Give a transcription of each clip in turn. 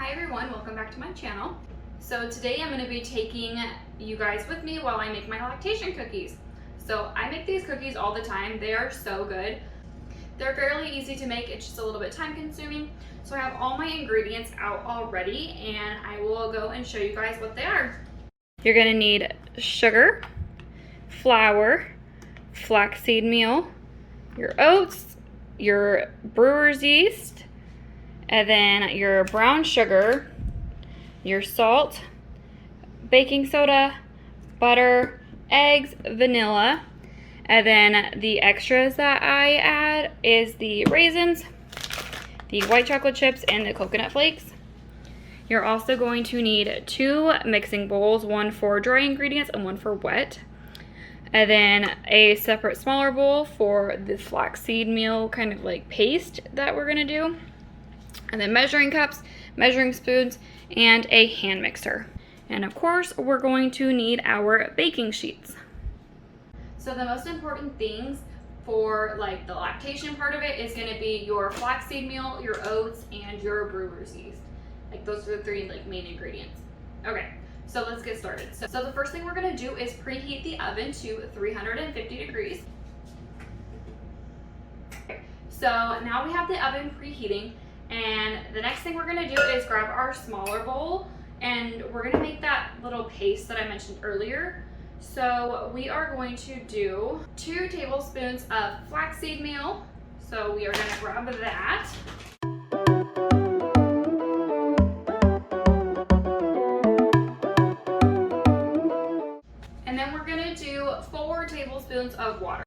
Hi everyone, welcome back to my channel. So today I'm going to be taking you guys with me while I make my lactation cookies. So I make these cookies all the time. They are so good. They're fairly easy to make, it's just a little bit time consuming. So I have all my ingredients out already and I will go and show you guys what they are. You're going to need sugar, flour, flaxseed meal, your oats, your brewer's yeast, and then your brown sugar, your salt, baking soda, butter, eggs, vanilla, and then the extras that I add is the raisins, the white chocolate chips, and the coconut flakes. You're also going to need 2 mixing bowls, one for dry ingredients and one for wet. And then a separate smaller bowl for the flaxseed meal kind of like paste that we're gonna do. And then measuring cups, measuring spoons, and a hand mixer. And of course, we're going to need our baking sheets. So the most important things for like the lactation part of it is gonna be your flaxseed meal, your oats, and your brewer's yeast. Like those are the 3 like main ingredients. Okay, so let's get started. So the first thing we're gonna do is preheat the oven to 350 degrees. Okay, so now we have the oven preheating. And the next thing we're gonna do is grab our smaller bowl and we're gonna make that little paste that I mentioned earlier. So we are going to do 2 tablespoons of flaxseed meal. So we are gonna grab that. And then we're gonna do 4 tablespoons of water.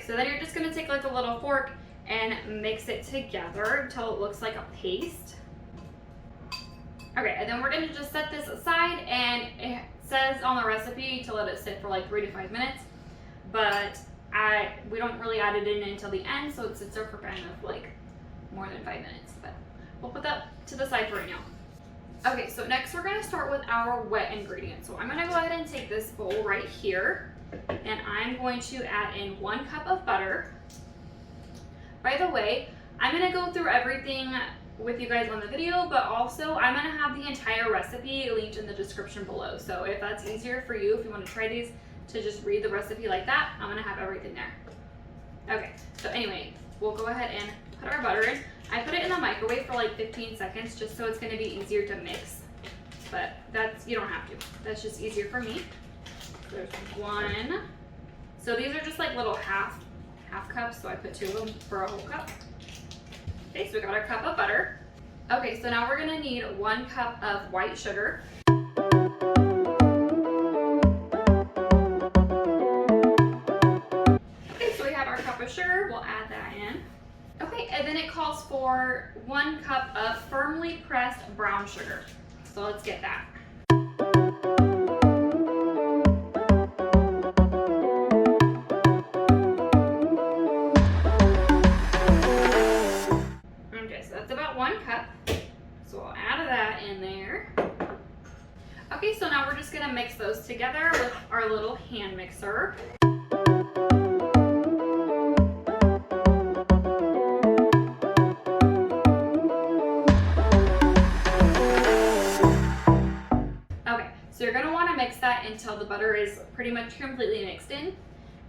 So then you're just going to take like a little fork and mix it together until it looks like a paste. Okay, and then we're going to just set this aside, and it says on the recipe to let it sit for like 3 to 5 minutes, but we don't really add it in until the end, so it sits there for kind of like more than 5 minutes, but we'll put that to the side for right now. Okay, so next we're going to start with our wet ingredients. So I'm going to go ahead and take this bowl right here. And I'm going to add in 1 cup of butter. By the way, I'm going to go through everything with you guys on the video, but also I'm going to have the entire recipe linked in the description below. So if that's easier for you, if you want to try these to just read the recipe like that, I'm going to have everything there. Okay, so anyway, we'll go ahead and put our butter in. I put it in the microwave for like 15 seconds just so it's going to be easier to mix. But you don't have to. That's just easier for me. There's 1. So these are just like little half cups, so I put 2 of them for a whole cup. Okay, so we got our cup of butter. Okay, so now we're gonna need 1 cup of white sugar. Okay, so we have our cup of sugar, we'll add that in. Okay, and then it calls for 1 cup of firmly pressed brown sugar. So let's get that. About 1 cup, so we'll add that in there. Okay, so now we're just going to mix those together with our little hand mixer. Okay, so you're going to want to mix that until the butter is pretty much completely mixed in.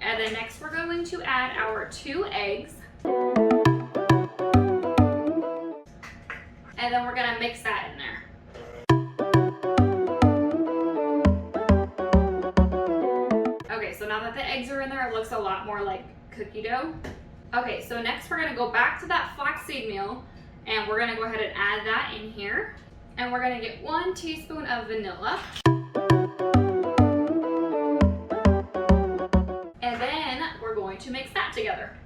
And then next we're going to add our 2 eggs. And then we're gonna mix that in there. Okay, so now that the eggs are in there, it looks a lot more like cookie dough. Okay, so next we're gonna go back to that flaxseed meal, and we're gonna go ahead and add that in here. And we're gonna get 1 teaspoon of vanilla. And then we're going to mix that together.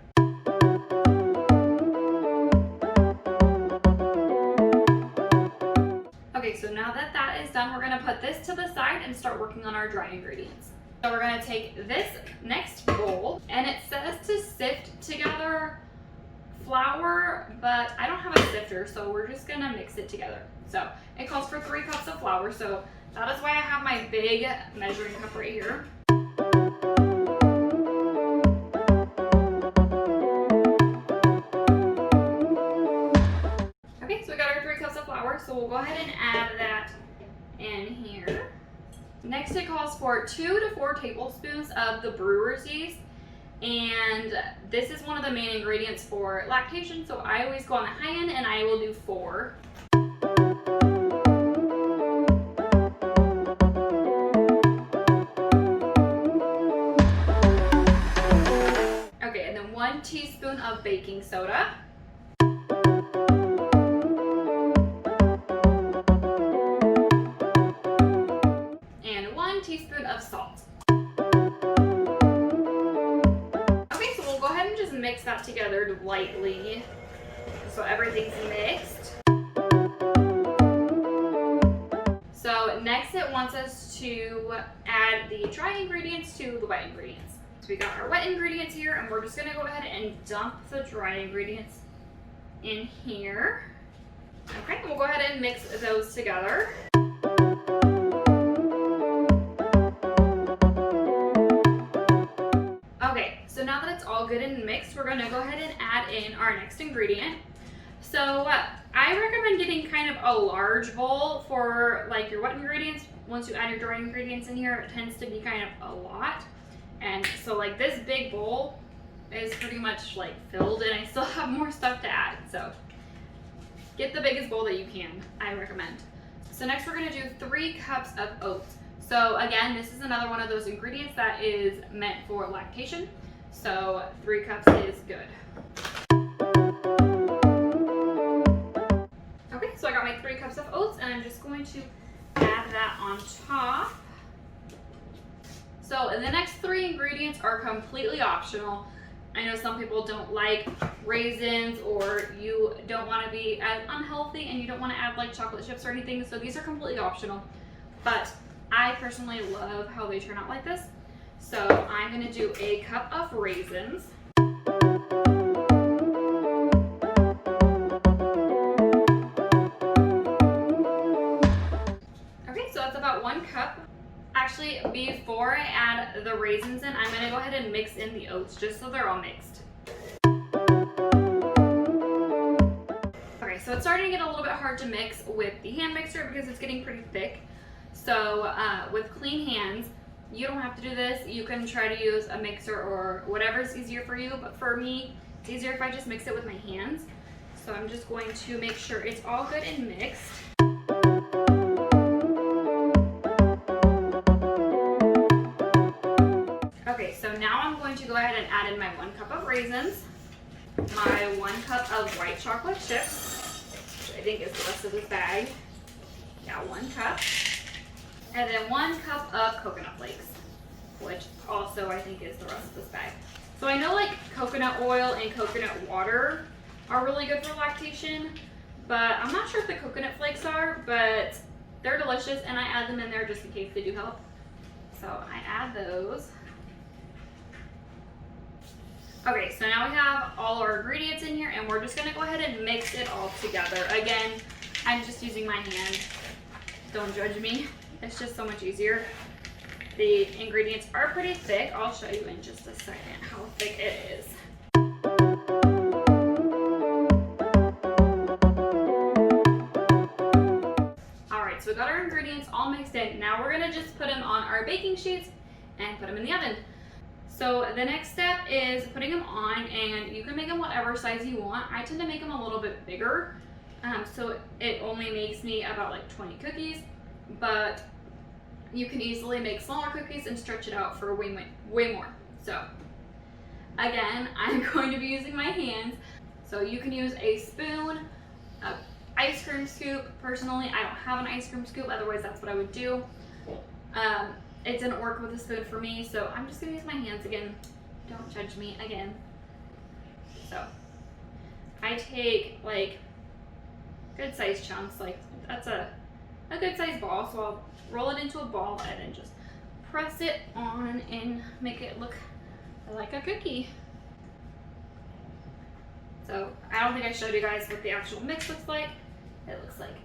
Okay, so now that that is done, we're gonna put this to the side and start working on our dry ingredients. So we're gonna take this next bowl, and it says to sift together flour, but I don't have a sifter, so we're just gonna mix it together. So it calls for 3 cups of flour, so that is why I have my big measuring cup right here. we'll go ahead and add that in here. Next, it calls for 2 to 4 tablespoons of the Brewers yeast. And this is one of the main ingredients for lactation, so I always go on the high end and I will do 4. Okay, and then 1 teaspoon of baking soda. And 1 teaspoon of salt. Okay, so we'll go ahead and just mix that together lightly so everything's mixed. So next it wants us to add the dry ingredients to the wet ingredients. So we got our wet ingredients here, and we're just gonna go ahead and dump the dry ingredients in here. Okay, we'll go ahead and mix those together. Okay, so now that it's all good and mixed, we're gonna go ahead and add in our next ingredient. So I recommend getting kind of a large bowl for like your wet ingredients. Once you add your dry ingredients in here, it tends to be kind of a lot. And so like this big bowl is pretty much like filled, and I still have more stuff to add. So get the biggest bowl that you can, I recommend. So next we're gonna do 3 cups of oats. So again, this is another one of those ingredients that is meant for lactation. So 3 cups is good. Okay, so I got my 3 cups of oats, and I'm just going to add that on top. So the next 3 ingredients are completely optional. I know some people don't like raisins, or you don't want to be as unhealthy and you don't want to add like chocolate chips or anything, so these are completely optional. But I personally love how they turn out like this. So I'm going to do a cup of raisins. Okay, so that's about 1 cup. Actually, before I add the raisins in, I'm going to go ahead and mix in the oats just so they're all mixed. Okay, so it's starting to get a little bit hard to mix with the hand mixer because it's getting pretty thick. So with clean hands, you don't have to do this. You can try to use a mixer or whatever's easier for you, but for me, it's easier if I just mix it with my hands. So I'm just going to make sure it's all good and mixed. Okay, so now I'm going to go ahead and add in my 1 cup of raisins, my 1 cup of white chocolate chips, which I think is the rest of this bag. Yeah, 1 cup. And then 1 cup of coconut flakes, which also I think is the rest of this bag. So I know like coconut oil and coconut water are really good for lactation, but I'm not sure if the coconut flakes are, but they're delicious, and I add them in there just in case they do help. So I add those. Okay, so now we have all our ingredients in here, and we're just gonna go ahead and mix it all together. Again, I'm just using my hand. Don't judge me. It's just so much easier. The ingredients are pretty thick. I'll show you in just a second how thick it is. All right, so we got our ingredients all mixed in. Now we're gonna just put them on our baking sheets and put them in the oven. So the next step is putting them on, and you can make them whatever size you want. I tend to make them a little bit bigger, so it only makes me about like 20 cookies, but you can easily make smaller cookies and stretch it out for way more. So again, I'm going to be using my hands. So you can use a spoon, an ice cream scoop. Personally, I don't have an ice cream scoop, otherwise that's what I would do. It didn't work with a spoon for me, so I'm just gonna use my hands again. Don't judge me again. So I take like good sized chunks, like that's a good sized ball, so I'll roll it into a ball and then just press it on and make it look like a cookie. So I don't think I showed you guys what the actual mix looks like. It looks like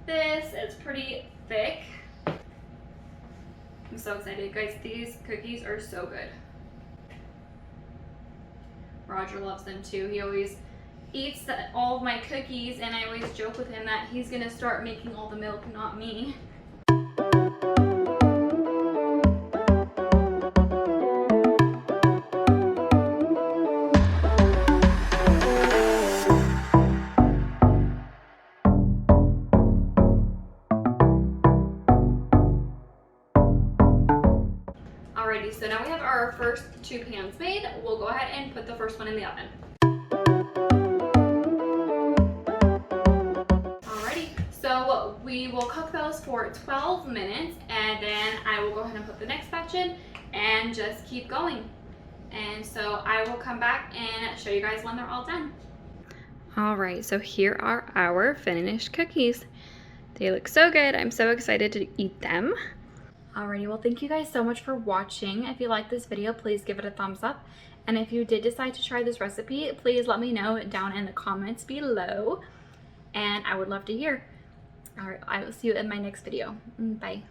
this. It's pretty thick. I'm so excited, guys. These cookies are so good. Roger loves them too. He eats all of my cookies, and I always joke with him that he's gonna start making all the milk, not me. Alrighty, so now we have our first 2 pans made. We'll go ahead and put the first one in the oven. Alrighty, so we will cook those for 12 minutes, and then I will go ahead and put the next batch in and just keep going. And so I will come back and show you guys when they're all done. Alright, so here are our finished cookies. They look so good. I'm so excited to eat them. Alrighty, well, thank you guys so much for watching. If you liked this video, please give it a thumbs up. And if you did decide to try this recipe, please let me know down in the comments below. And I would love to hear. Alright, I will see you in my next video. Bye.